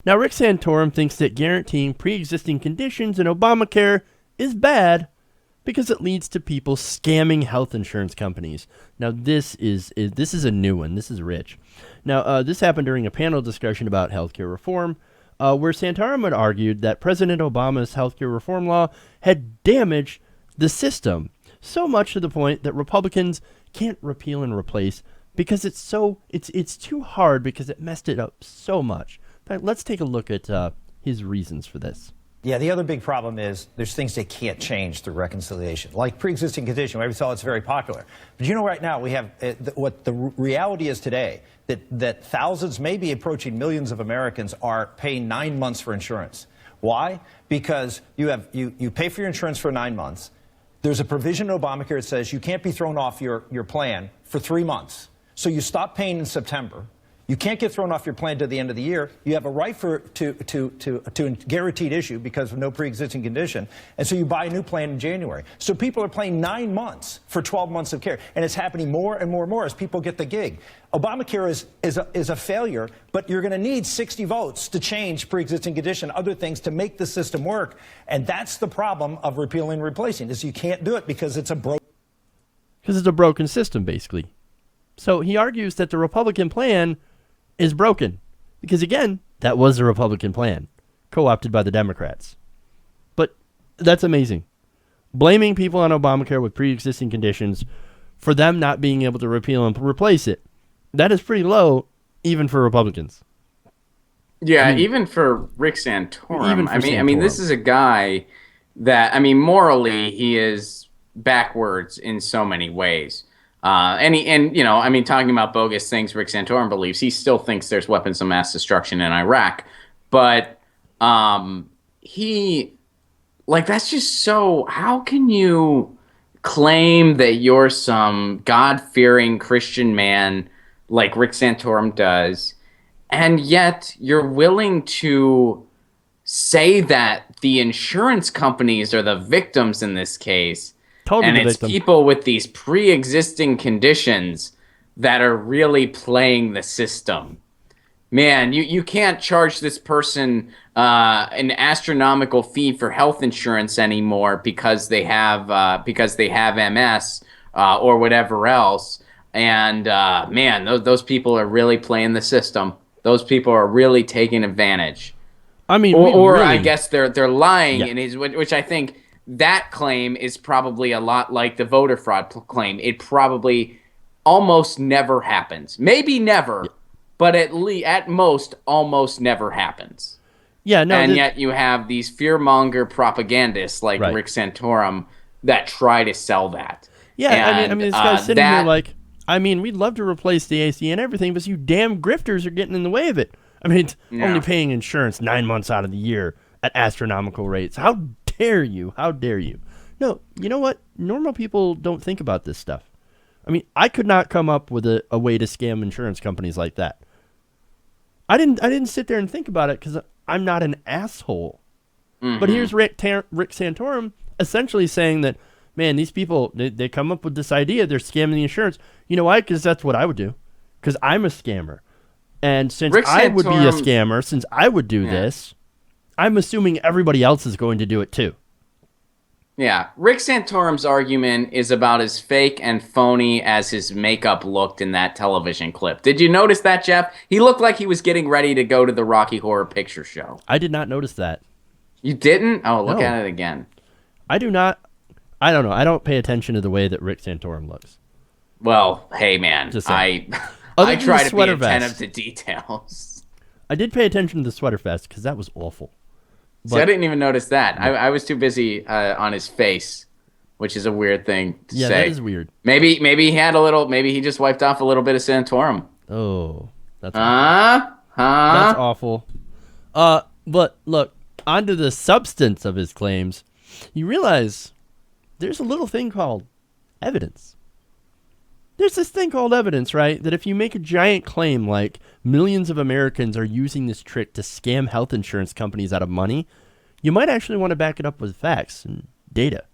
Now, Rick Santorum thinks that guaranteeing pre-existing conditions in Obamacare is bad because it leads to people scamming health insurance companies. Now, this is a new one. This is rich. Now, this happened during a panel discussion about healthcare reform, where Santorum had argued that President Obama's healthcare reform law had damaged the system so much to the point that Republicans can't repeal and replace because it's too hard because it messed it up so much. In fact, let's take a look at his reasons for this. Yeah, the other big problem is there's things they can't change through reconciliation, like pre-existing condition. We saw it's very popular. But you know, right now we have what the reality is today, that thousands, maybe approaching millions of Americans are paying 9 months for insurance. Why? Because you pay for your insurance for 9 months. There's a provision in Obamacare that says you can't be thrown off your plan for 3 months. So you stop paying in September. You can't get thrown off your plan to the end of the year. You have a right to guaranteed issue because of no pre-existing condition. And so you buy a new plan in January. So people are paying 9 months for 12 months of care. And it's happening more and more and more as people get the gig. Obamacare is a failure, but you're going to need 60 votes to change pre-existing condition, other things to make the system work. And that's the problem of repealing and replacing, is you can't do it because it's a broken system, basically. So he argues that the Republican plan is broken because, again, that was the Republican plan, co-opted by the Democrats. But that's amazing. Blaming people on Obamacare with pre-existing conditions for them not being able to repeal and replace it, that is pretty low, even for Republicans. Yeah, even for Rick Santorum. I mean, this is a guy that, morally, he is backwards in so many ways. Talking about bogus things Rick Santorum believes, he still thinks there's weapons of mass destruction in Iraq. But that's just so, how can you claim that you're some God-fearing Christian man like Rick Santorum does, and yet you're willing to say that the insurance companies are the victims in this case? Totally, and it's people with these pre-existing conditions that are really playing the system. Man, you can't charge this person an astronomical fee for health insurance anymore because they have MS or whatever else. And those people are really playing the system. Those people are really taking advantage. I mean, I guess they're lying, yeah. Which I think. That claim is probably a lot like the voter fraud claim. It probably almost never happens. Maybe never, but at most almost never happens. Yeah, no. And yet you have these fearmonger propagandists like Rick Santorum that try to sell that. Yeah, and, this guy's sitting here like, we'd love to replace the AC and everything, but you damn grifters are getting in the way of it. Only paying insurance 9 months out of the year at astronomical rates. How dare you? How dare you? No, you know what? Normal people don't think about this stuff. I could not come up with a way to scam insurance companies like that. I didn't sit there and think about it because I'm not an asshole. Mm-hmm. But here's Rick Santorum essentially saying that, man, these people, they come up with this idea, they're scamming the insurance. You know why? Because that's what I would do. Because I'm a scammer. And since I would be a scammer, since I would do this, I'm assuming everybody else is going to do it too. Yeah, Rick Santorum's argument is about as fake and phony as his makeup looked in that television clip. Did you notice that, Jeff? He looked like he was getting ready to go to the Rocky Horror Picture Show. I did not notice that. You didn't? Oh, look at it again. I do not. I don't know. I don't pay attention to the way that Rick Santorum looks. Well, hey, man. I try to be attentive to details. I did pay attention to the sweater vest because that was awful. See, I didn't even notice that. I was too busy on his face, which is a weird thing to say. Yeah, that is weird. Maybe he had a little. Maybe he just wiped off a little bit of Santorum. Oh, that's awful. That's awful. But look, onto the substance of his claims. You realize there's a little thing called evidence. There's this thing called evidence, right? That if you make a giant claim like millions of Americans are using this trick to scam health insurance companies out of money, you might actually want to back it up with facts and data.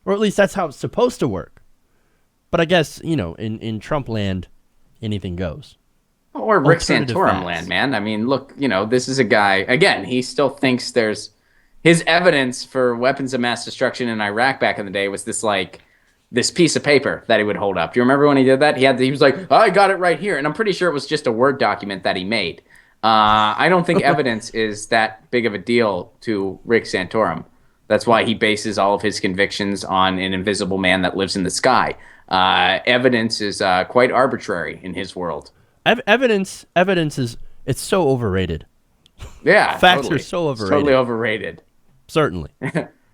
Or at least that's how it's supposed to work. But I guess, in Trump land, anything goes. Or Rick alternative Santorum facts. land, man. I mean, look, this is a guy, again, he still thinks there's his evidence for weapons of mass destruction in Iraq back in the day was this piece of paper that he would hold up. Do you remember when he did that? He was like, I got it right here. And I'm pretty sure it was just a Word document that he made. I don't think evidence is that big of a deal to Rick Santorum. That's why he bases all of his convictions on an invisible man that lives in the sky. Evidence is quite arbitrary in his world. Evidence is, it's so overrated. Yeah, Facts totally. are so overrated. It's totally overrated. Certainly.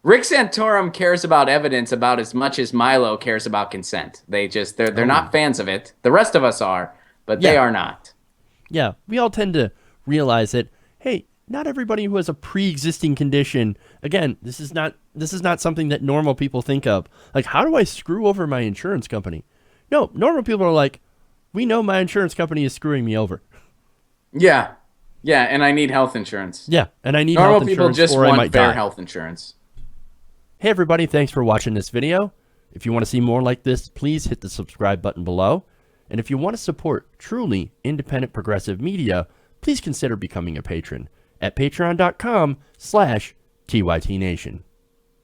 Rick Santorum cares about evidence about as much as Milo cares about consent. They're not fans of it. The rest of us are, but they are not. Yeah, we all tend to realize that, hey, not everybody who has a pre-existing condition, again, this is not something that normal people think of. Like, how do I screw over my insurance company? No, normal people are like, we know my insurance company is screwing me over. Yeah. Yeah, and I need health insurance. Yeah, and I need normal health people insurance just or I want might fair die. health insurance. Hey everybody, thanks for watching this video. If you want to see more like this, please hit the subscribe button below. And if you want to support truly independent progressive media, please consider becoming a patron at patreon.com/TYTNation.